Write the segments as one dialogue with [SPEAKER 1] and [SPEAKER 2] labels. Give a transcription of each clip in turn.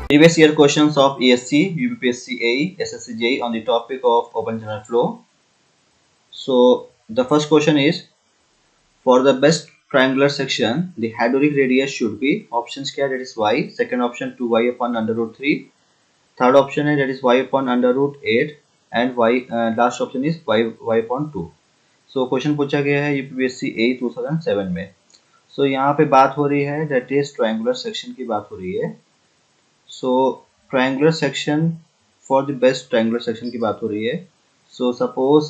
[SPEAKER 1] Previous year questions of ESC, UPSC AE, SSC JEE on the topic of open channel flow. So the first question is, for the best triangular section, the hydraulic radius should be, options क्या, that is y, second option 2y upon under root 3, third option है that is y upon under root 8 and y last option is y upon 2. So question पूछा गया है UPSC ए 2007 में. So यहाँ पे बात हो रही है that is triangular section की बात हो रही है. So triangular section, for the best triangular section की बात हो रही है. So suppose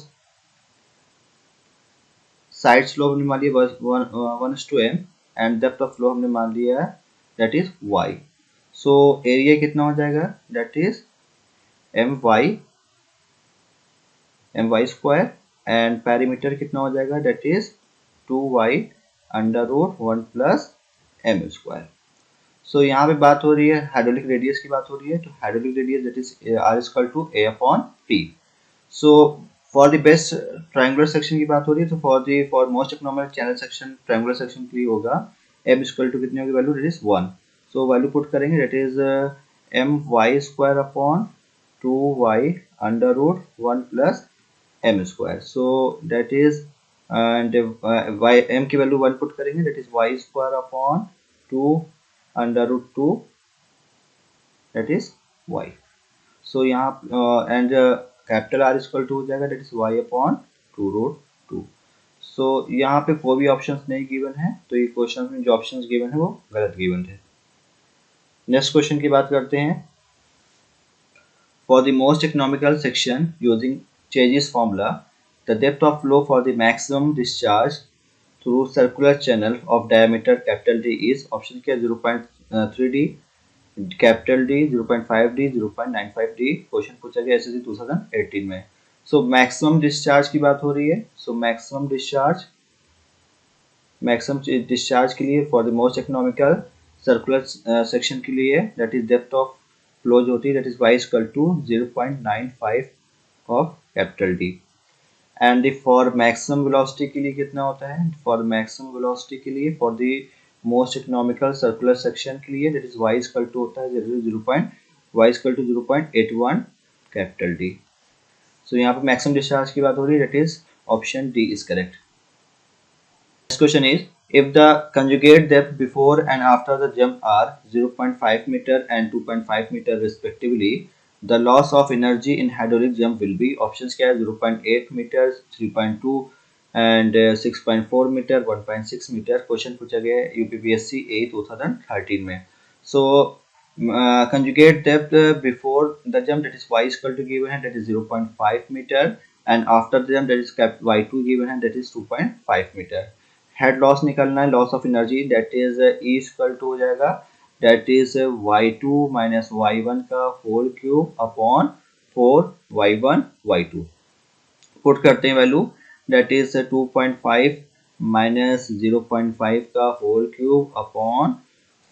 [SPEAKER 1] साइड स्लोप हमने मान लिया 1:m and depth of flow हमने मान लिया that is y. So area कितना हो जाएगा, that is my square and perimeter कितना हो जाएगा, that is 2y under root 1 plus m square. So यहाँ पे बात हो रही है हाइड्रोलिक रेडियस की बात हो रही है. तो hydraulic radius that is r equal to a upon p. So for the best triangular section की बात हो रही है. तो for most economic channel section triangular section के लिए होगा m इक्वल टू कितनी होगी value, that is 1. So value put करेंगे that is my square upon 2y under root 1 plus m square. So that is and m की value 1 put करेंगे that is y square upon 2 under root 2 that is y. So यहाँ and capital R equal to हो जाएगा that is y upon 2 root 2. So यहाँ पे कोई भी options नहीं गिवन है, तो ये क्वेश्चन में जो ऑप्शंस गिवन है वो गलत गिवन है. नेक्स्ट क्वेश्चन की बात करते हैं. For the most economical section using chassis formula, the depth of flow for the maximum discharge through circular channel of diameter capital D is, option क्या, 0.3D, capital D 0.5D, 0.95D. Question पूछा गया SSC 2018 में. So maximum discharge की बात हो रही है. So maximum discharge के लिए for the most economical circular section के लिए that is depth of flow जो होती है that is y equal to 0.95 of capital D. And for maximum velocity के लिए कितना होता है, फॉर मैक्सिमम वेलोसिटी के लिए for the most economical circular section के लिए that is y equal to होता है y equal to 0.81 capital D. So यहाँ पे मैक्सिमम डिस्चार्ज की बात हो रही है, that is option D is correct. Next question is, if the conjugate depth before and after the jump are 0.5 meter and 2.5 meter respectively, the loss of energy in hydraulic jump will be, options क्या है, 0.8 meters, 3.2 and 6.4 meter, 1.6 meter. Question पूछा गया है UPPSC ए 2013 में. सो conjugate depth before the jump that is y equal to given है that is 0.5 meter and after the jump that is y2 given है that is 2.5 meter. Head loss निकलना है, loss of energy that is E equal to हो जाएगा that is y2 minus y1 का whole cube upon 4y1 y2. Put करते हैं value that is 2.5 minus 0.5 का whole cube upon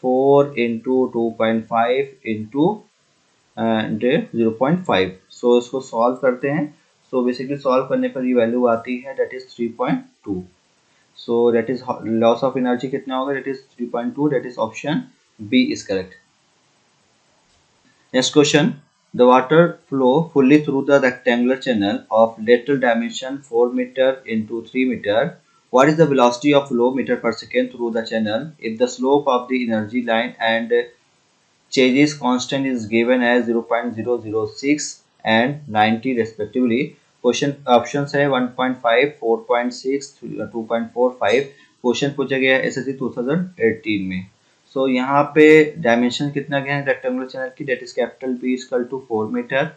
[SPEAKER 1] 4 into 2.5 into 0.5. So इसको solve करते हैं. सो बेसिकली सॉल्व करने पर ये वैल्यू आती है that is 3.2. So that is loss of energy कितना होगा, that is 3.2, that is option B is correct. Next question, the water flow fully through the rectangular channel of lateral dimension 4 meter into 3 meter. What is the velocity of flow meter per second through the channel if the slope of the energy line and changes constant is given as 0.006 and 90 respectively? Question option है 1.5, 4.6, 2.45. Question पूछा गया है SSC 2018 में. सो यहाँ पे dimension कितना गया है रेक्टेंगुलर चैनल की, that is capital B equal to 4 metre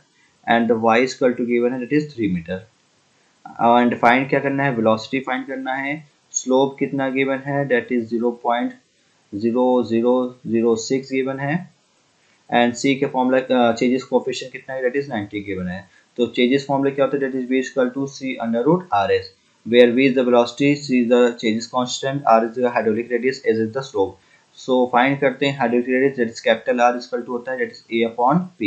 [SPEAKER 1] and y equal to given है that is 3 metre. And find क्या करना है, वेलोसिटी फाइंड करना है. स्लोप कितना गिवन है, दैट इज 0.0006 गिवन है एंड C के फॉर्मूला चेंजेस कोएफिशिएंट कितना है, दैट इज 90 गिवन है. तो चेंजेस फॉर्मूला क्या होता है, that is v equal to c under root rs, where v is the velocity, c is the चेंजेस constant, r is the hydraulic radius, s is the slope. So find करते हैं hydraulic radius that is capital R equal to होता है that is a upon p.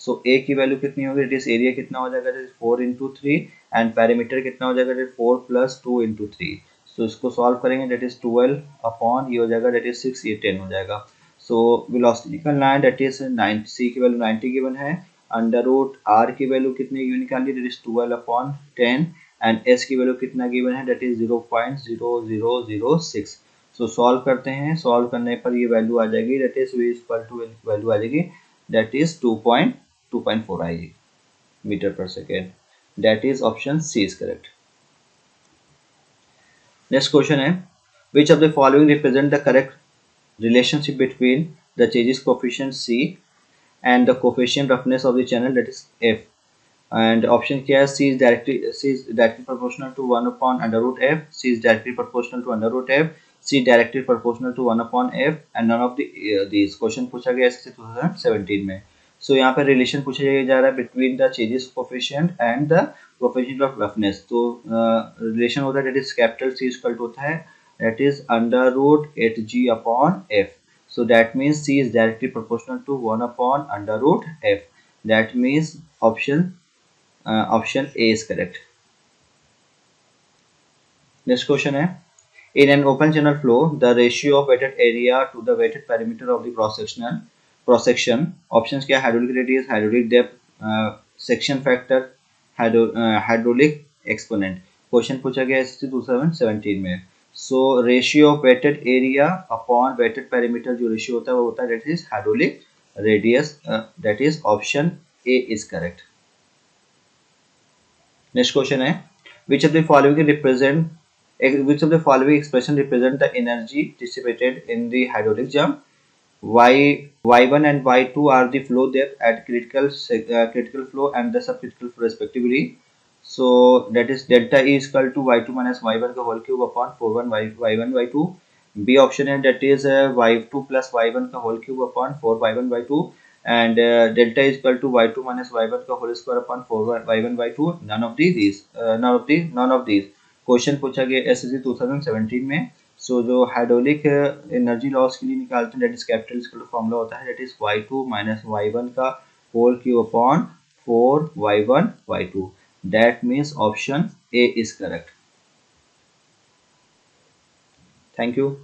[SPEAKER 1] So a की value कितनी होगी, that is area कितना हो जाएगा, that is 4 into 3 and perimeter कितना हो जाएगा, दैट इज 4 प्लस 2 इंटू 3. सो इसको सॉल्व करेंगे दैट इज 12 अपॉन ये हो जाएगा दैट इज 6, ये 10 हो जाएगा. सो वेलोसिटी निकलना है, दैट इज 90, सी की वैल्यू 90 गिवन है, अंडर रूट आर की वैल्यू कितनी गिवन निकाली, दैट इज 12/10 एंड एस की वैल्यू कितना गिवन है, दैट इज 0.0006। सो सॉल्व करते हैं, सॉल्व करने पर ये वैल्यू आ जाएगी, that is v equal to value आ जाएगी, दैट इज 2.4 आएगी metre per second. That is option C is correct. Next question है, which of the following represent the correct relationship between the changes coefficient C and the coefficient roughness of the channel, that is F. And option क्या है, C is directly proportional to 1 upon under root F, C is directly proportional to under root F, C directly proportional to 1 upon F and none of these। Question पूछा गया SSC 2017 में। सो यहाँ पर relation पूछा जा रहा है बिटवीन द चेंजेस coefficient and the coefficient of roughness. तो रिलेशन होता है that is capital C equal to होता है that is under root 8g upon f. So that means C is directly proportional to 1 upon under root f. That means option A is correct. Next question है, in an open channel flow the ratio of weighted area to the weighted perimeter of the cross section, options क्या, hydraulic radius, hydraulic depth, section factor, hydraulic exponent। Question पूछा गया SSC 2017 में। So ratio of weighted area upon weighted perimeter जो ratio होता है वो होता है that is hydraulic radius, that is option A is correct. Next question है, which of the following expression represent the energy dissipated in the hydraulic jump, y1 and y2 are the flow depth at critical flow and the subcritical flow respectively. So that is delta E is equal to y2 minus y1 का whole cube upon 4 y1 y2। B option है that is y2 plus y1 का whole cube upon 4 y1 y2 and delta is equal to y2 minus y1 का whole square upon 4 y1 y2। None of these question पूछा गया SSC 2017 में। सो जो hydraulic energy loss के लिए निकालते हैं दैट इज कैपिटल इसका फॉर्मूला होता है that is y2 minus y1 का whole cube upon 4 y1 y2। That means option A is correct. Thank you.